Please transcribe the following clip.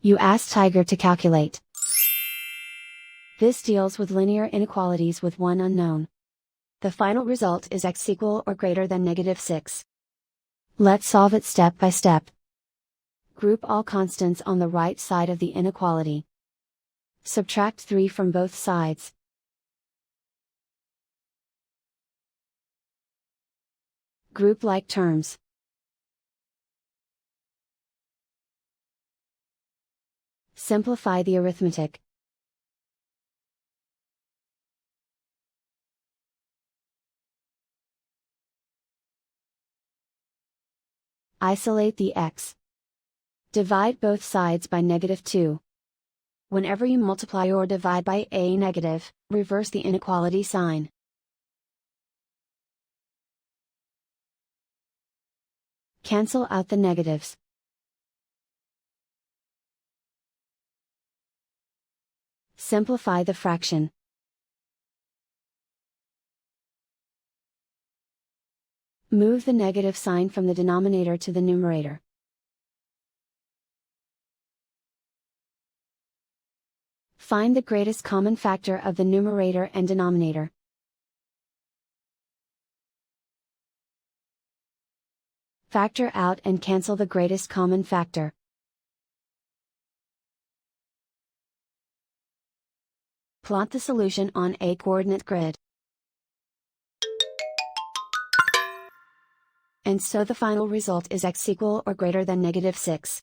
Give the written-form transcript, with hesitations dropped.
You ask Tiger to calculate. This deals with linear inequalities with one unknown. The final result is x equal or greater than -6. Let's solve it step by step. Group all constants on the right side of the inequality. Subtract 3 from both sides. Group like terms. Simplify the arithmetic. Isolate the x. Divide both sides by -2. Whenever you multiply or divide by a negative, reverse the inequality sign. Cancel out the negatives. Simplify the fraction. Move the negative sign from the denominator to the numerator. Find the greatest common factor of the numerator and denominator. Factor out and cancel the greatest common factor. Plot the solution on a coordinate grid. And so the final result is x equal or greater than -6.